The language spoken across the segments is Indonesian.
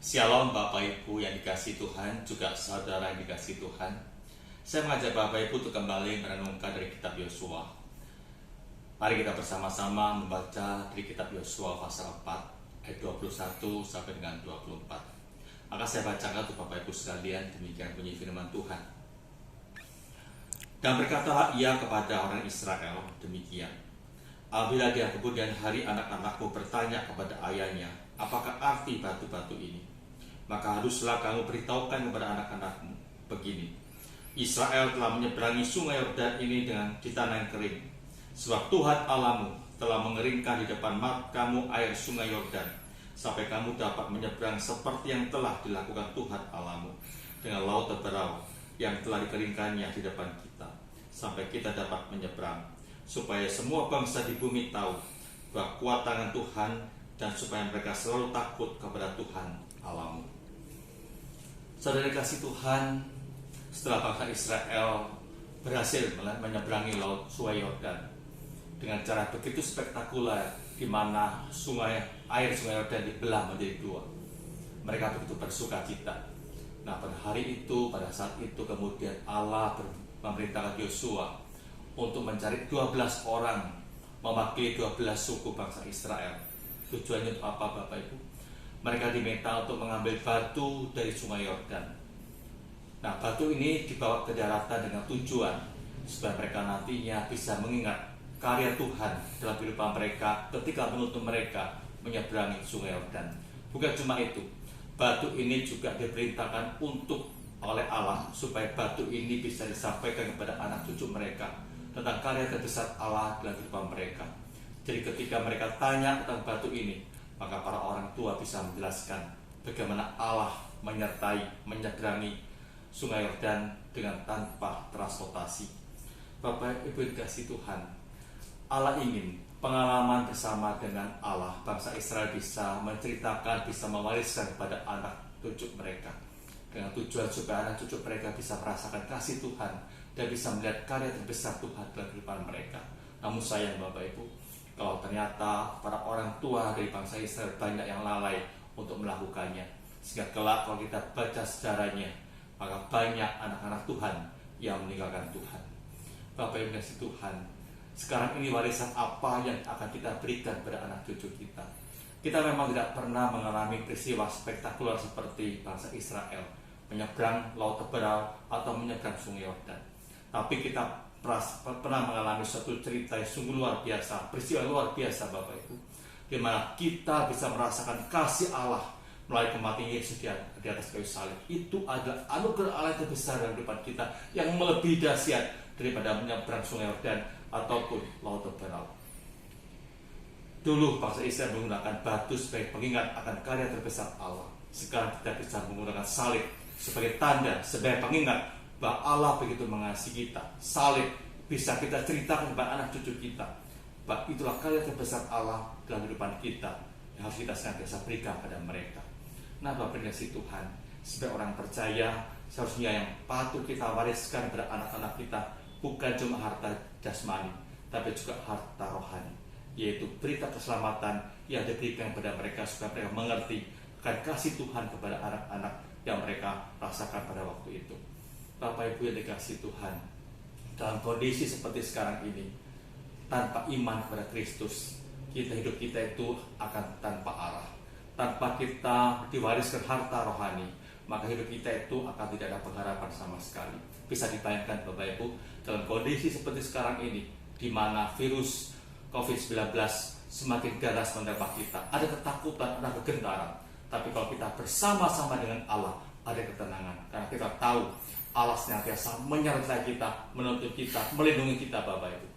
Shalom Bapak Ibu yang dikasihi Tuhan, juga saudara yang dikasihi Tuhan. Saya mengajak Bapak Ibu untuk kembali merenungkan dari kitab Yosua. Mari kita bersama-sama membaca dari kitab Yosua pasal 4 ayat 21 sampai dengan 24. Maka saya bacakan untuk Bapak Ibu sekalian, demikian bunyi firman Tuhan. Dan berkatalah ia kepada orang Israel demikian: apabila dia kemudian hari anak-anakmu bertanya kepada ayahnya, apakah arti batu-batu ini? Maka haruslah kamu beritahukan kepada anak-anakmu begini: Israel telah menyeberangi sungai Yordan ini di tanah yang kering. Sebab Tuhan Allahmu telah mengeringkan di depan matamu air sungai Yordan, sampai kamu dapat menyeberang seperti yang telah dilakukan Tuhan Allahmu dengan laut terberau yang telah dikeringkannya di depan kita, sampai kita dapat menyeberang, supaya semua bangsa di bumi tahu bahwa kuat tangan Tuhan, dan supaya mereka selalu takut kepada Tuhan Allahmu. Saudara kasih Tuhan, setelah bangsa Israel berhasil menyeberangi laut sungai Yordan dengan cara begitu spektakuler, di mana air sungai Yordan dibelah menjadi dua, mereka begitu bersuka cita. Nah, pada saat itu kemudian Allah memerintahkan Yosua untuk mencari 12 orang mewakili 12 suku bangsa Israel. Tujuannya untuk apa, Bapak Ibu? Mereka diminta untuk mengambil batu dari sungai Yordan. Nah, batu ini dibawa ke daratan dengan tujuan supaya mereka nantinya bisa mengingat karya Tuhan dalam kehidupan mereka ketika menuntun mereka menyeberangi sungai Yordan. Bukan cuma itu, batu ini juga diperintahkan oleh Allah supaya batu ini bisa disampaikan kepada anak cucu mereka tentang karya terbesar Allah dalam kehidupan mereka. Jadi ketika mereka tanya tentang batu ini, maka para orang tua bisa menjelaskan bagaimana Allah menyeberangi sungai Yordan dengan tanpa transportasi. Bapak Ibu dikasihi Tuhan, Allah ingin pengalaman bersama dengan Allah bangsa Israel bisa menceritakan, bisa mewariskan kepada anak cucu mereka, dengan tujuan supaya anak cucu mereka bisa merasakan kasih Tuhan dan bisa melihat karya terbesar Tuhan dalam kehidupan mereka. Namun sayang Bapak Ibu, kalau ternyata para orang tua dari bangsa Israel banyak yang lalai untuk melakukannya, sehingga kelak kalau kita baca sejarahnya, maka banyak anak-anak Tuhan yang meninggalkan Tuhan. Bapak Ibu kasih Tuhan, sekarang ini warisan apa yang akan kita berikan pada anak cucu kita? Kita memang tidak pernah mengalami peristiwa spektakuler seperti bangsa Israel menyeberang laut terberau atau menyeberang sungai Yordan. Tapi kita pernah mengalami suatu cerita yang sungguh luar biasa, peristiwa luar biasa Bapak Ibu, di mana kita bisa merasakan kasih Allah melalui kematian Yesus di atas kayu salib. Itu adalah anugerah Allah yang terbesar dalam kehidupan kita, yang melebihi dahsyat daripada menyeberang sungai Yordan ataupun laut terberau. Dulu bangsa Israel menggunakan batu sebagai pengingat akan karya terbesar Allah. Sekarang kita bisa menggunakan salib sebagai tanda, sebagai pengingat bahwa Allah begitu mengasihi kita. Salib bisa kita ceritakan kepada anak cucu kita bahwa itulah karya terbesar Allah dalam kehidupan kita yang harus kita senantiasa berikan pada mereka. Nah, Bapak kasih Tuhan, sebagai orang percaya, seharusnya yang patut kita wariskan pada anak-anak kita bukan cuma harta jasmani, tapi juga harta rohani, yaitu berita keselamatan yang diberikan kepada mereka supaya mereka mengerti akan kasih Tuhan kepada anak-anak yang mereka rasakan pada waktu itu. Bapak Ibu yang dikasihi Tuhan, dalam kondisi seperti sekarang ini, tanpa iman kepada Kristus, hidup kita itu akan tanpa arah. Tanpa kita diwariskan harta rohani, maka hidup kita itu akan tidak ada pengharapan sama sekali. Bisa dibayangkan Bapak Ibu, dalam kondisi seperti sekarang ini, di mana virus COVID-19 semakin ganas menerpa kita, ada ketakutan, ada kegentaran. Tapi kalau kita bersama-sama dengan Allah, ada ketenangan, karena kita tahu Allah senantiasa menyertai kita, menuntun kita, melindungi kita Bapak Ibu.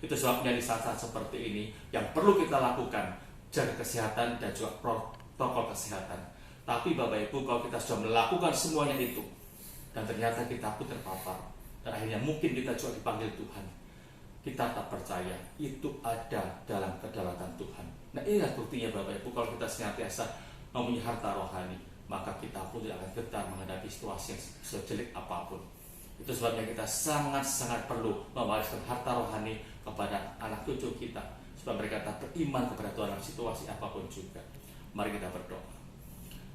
Itu sebabnya di saat-saat seperti ini yang perlu kita lakukan, jaga kesehatan dan juga protokol kesehatan. Tapi Bapak Ibu, kalau kita sudah melakukan semuanya itu dan ternyata kita pun terpapar, dan akhirnya mungkin kita juga dipanggil Tuhan, kita tak percaya itu ada dalam kedaulatan Tuhan. Nah, inilah buktinya Bapak Ibu, kalau kita senantiasa mempunyai harta rohani, maka kita pun tidak akan gentar menghadapi situasi yang sejelek apapun. Itu sebabnya kita sangat-sangat perlu mewariskan harta rohani kepada anak cucu kita, supaya mereka tetap beriman kepada Tuhan dalam situasi apapun juga. Mari kita berdoa.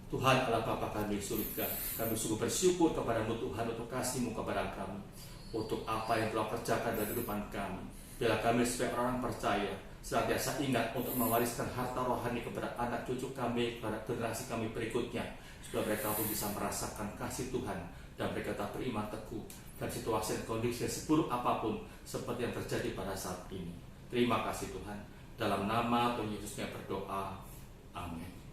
Tuhan Allah Bapa kami di surga, kami sungguh bersyukur kepada-Mu Tuhan untuk kasih-Mu kepada kami, untuk apa yang telah kerjakan dalam kehidupan kami. Bila kami sebagai orang percaya senantiasa ingat untuk mewariskan harta rohani kepada anak cucu kami, kepada generasi kami berikutnya, supaya mereka pun bisa merasakan kasih Tuhan dan mereka tetap beriman teguh dan situasi dan kondisi seburuk apapun seperti yang terjadi pada saat ini. Terima kasih Tuhan. Dalam nama Tuhan Yesusnya berdoa. Amin.